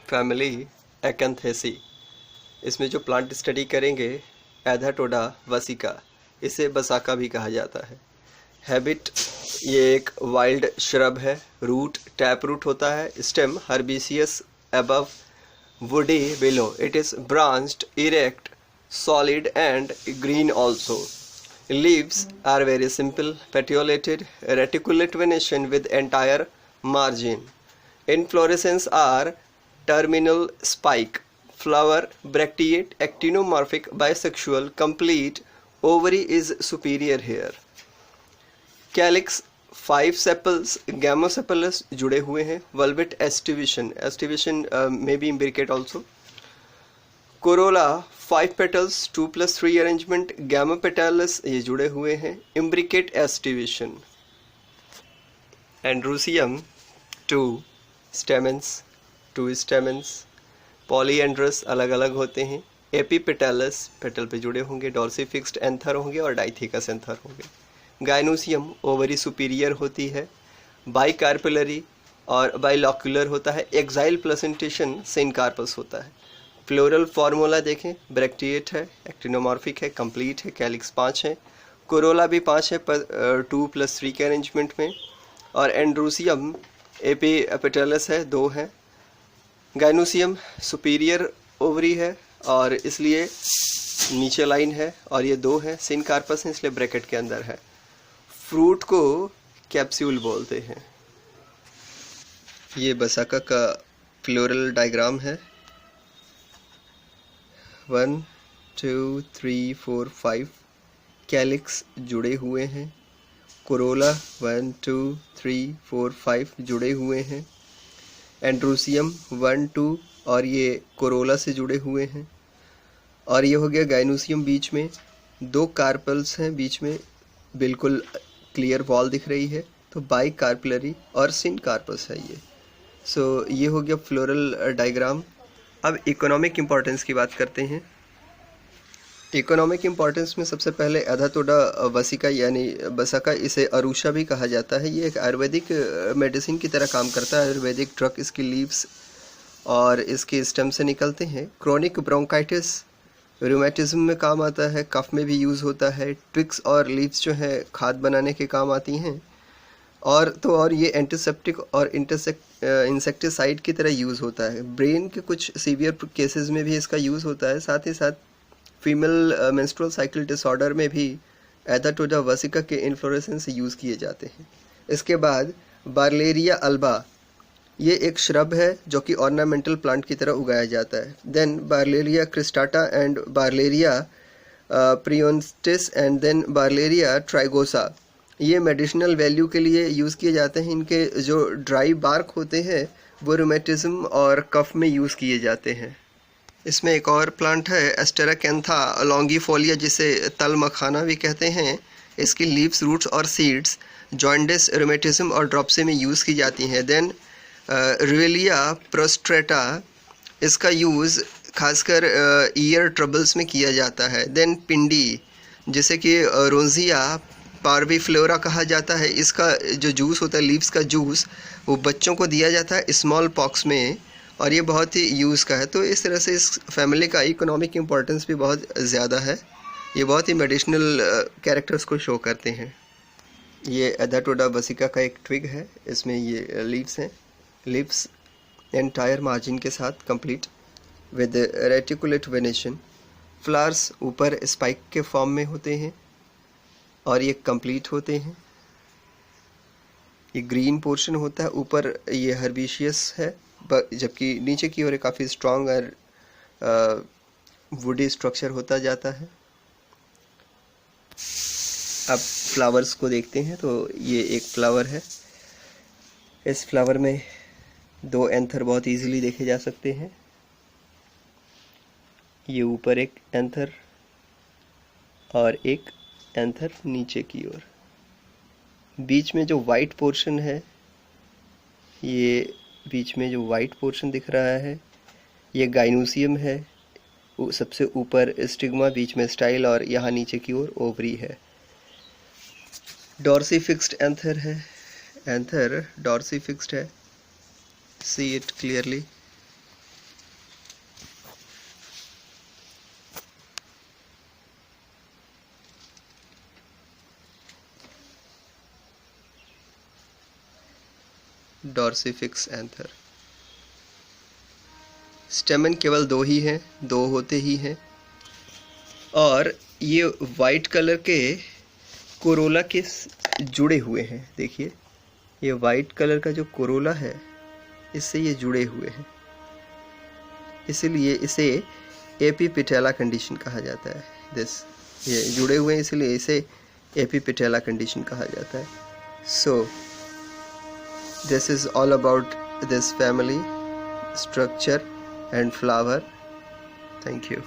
Family Acanthaceae. इसमें जो plant study करेंगे एधाटोडा वसिका, इसे बसाका भी कहा जाता है। हैबिट, ये एक वाइल्ड श्रब है। रूट टैप रूट होता है। Stem herbaceous above, woody below. It is branched, erect, solid and green also. Leaves are very simple, petiolated, reticulate venation with entire margin. Inflorescence are terminal spike. Flower bracteate, actinomorphic, bisexual, complete. Ovary is superior here. Calyx 5 sepals, gamosepalous जुड़े हुए हैं. Valvate estivation, estivation may be imbricate also. Corolla 5 petals, 2+3 arrangement, gamopetalous ये जुड़े हुए हैं. Imbricate aestivation. Androecium 2 stamens, 2 stamens. Polyandrous अलग अलग होते हैं. एपीपेटालस पेटल पे जुड़े होंगे. डॉर्सीफिक्स्ड एंथर होंगे और डाइथिकस एंथर होंगे. गाइनोसियम ओवरी सुपीरियर होती है. बाइकार्पिलरी और बाइलॉक्यूलर होता है. एक्साइल प्लेसेंटेशन सिनकार्पस होता है. फ्लोरल फार्मूला देखें, ब्रैक्टिएट है, एक्टिनोमॉर्फिक है, कंप्लीट है. कैलिक्स 5 है. कोरोला भी 5 है, 2+3 के अरेंजमेंट में. और एंड्रूसियम एपीपेटलस है, 2 है. गाइनोसियम सुपीरियर ओवरी है और इसलिए नीचे लाइन है, और ये 2 है. सिनकार्पस है इसलिए ब्रैकेट के अंदर है. फ्रूट को कैप्सूल बोलते हैं. ये बसाका का फ्लोरल डायग्राम है. 1 2 3 4 5 कैलिक्स जुड़े हुए हैं. कोरोला 1 2 3 4 5 जुड़े हुए हैं. एंड्रूसियम 1 2 और ये कोरोला से जुड़े हुए हैं. और ये हो गया गाइनोसियम. बीच में 2 कार्पल्स हैं, बीच में बिल्कुल क्लियर वॉल दिख रही है, तो बाई कार्पलरी और सिन कार्पस है ये. सो ये हो गया फ्लोरल डायग्राम. अब इकोनॉमिक इम्पोर्टेंस की बात करते हैं. इकोनॉमिक इम्पोर्टेंस में सबसे पहले एधाटोडा वसिका यानी बसाका, इसे अरुषा भी कहा जाता है. ये एक आयुर्वेदिक मेडिसिन की तरह काम करता है. आयुर्वेदिक ड्रग इसकी लीव्स और इसके स्टेम से निकलते हैं. क्रोनिक ब्रोंकाइटिस, रूमेटिज्म में काम आता है. कफ में भी यूज़ होता है. ट्विक्स और लीव्स जो है खाद बनाने के काम आती हैं. और ये एंटीसेप्टिक और इंसेक्टिसाइड की तरह यूज़ होता है. ब्रेन के कुछ सीवियर केसेस में भी इसका यूज़ होता है. साथ ही साथ फीमेल मेंस्ट्रुअल साइकिल डिसऑर्डर में भी एधाटोडा वसिका के इन्फ्लोरेसेंस यूज़ किए जाते हैं. इसके बाद बार्लेरिया अल्बा, ये एक श्रब है जो कि ऑर्नामेंटल प्लांट की तरह उगाया जाता है. Then बार्लेरिया cristata and बार्लेरिया प्रियोन्स्टिस and then बार्लेरिया ट्राइगोसा, ये मेडिसिनल वैल्यू के लिए यूज़ किए जाते हैं. इनके जो ड्राई बार्क होते हैं वो रूमेटिज्म और कफ में यूज़ किए जाते हैं. इसमें एक और प्लांट है एस्टेराकेंथा लॉन्गीफोलिया, जिसे तल मखाना भी कहते हैं. इसकी लीव्स, रूट्स और सीड्स जॉइंडिस, रूमेटिज्म और ड्रॉप्सी में यूज़ की जाती हैं. देन रुवेलिया प्रोस्ट्रेटा, इसका यूज़ खासकर ईयर ट्रबल्स में किया जाता है. देन पिंडी, जिसे कि रोंजिया पार्वीफ्लोरा कहा जाता है. इसका जो जूस होता है, लीव्स का जूस, वो बच्चों को दिया जाता है स्मॉल पॉक्स में, और ये बहुत ही यूज़ का है. तो इस तरह से इस फैमिली का इकोनॉमिक इम्पोर्टेंस भी बहुत ज़्यादा है. ये बहुत ही मेडिसिनल कैरेक्टर्स को शो करते हैं. ये एधाटोडा वसिका का एक ट्विग है. इसमें ये लीव्स हैं. लीव्स एंटायर मार्जिन के साथ complete with reticulate venation. Flowers ऊपर स्पाइक के फॉर्म में होते हैं और ये कंप्लीट होते हैं. ये ग्रीन पोर्शन होता है. ऊपर ये हर्बिशियस है, जबकि नीचे की ओर काफ़ी स्ट्रॉन्ग और वुडी स्ट्रक्चर होता जाता है. अब फ्लावर्स को देखते हैं. तो ये एक फ्लावर है. इस फ्लावर में 2 एंथर बहुत इजीली देखे जा सकते हैं. ये ऊपर एक एंथर और एक एंथर नीचे की ओर. बीच में जो वाइट पोर्शन है, ये बीच में जो वाइट पोर्शन दिख रहा है, ये गाइनोसियम है. सबसे ऊपर स्टिग्मा, बीच में स्टाइल और यहाँ नीचे की ओर ओवरी है. डॉर्सी फिक्स्ड एंथर है. एंथर डॉर्सी फिक्स्ड है. See it clearly. Dorsifixed anther. Stamen केवल दो ही हैं, दो होते ही हैं, और ये वाइट कलर के कोरोला के जुड़े हुए हैं। देखिए ये वाइट कलर का जो कोरोला है इससे ये जुड़े हुए हैं, इसलिए इसे एपीपेटाला कंडीशन कहा जाता है। ये जुड़े हुए हैं इसलिए इसे एपीपेटाला कंडीशन कहा जाता है। So this is all about this family, structure and flower. Thank you.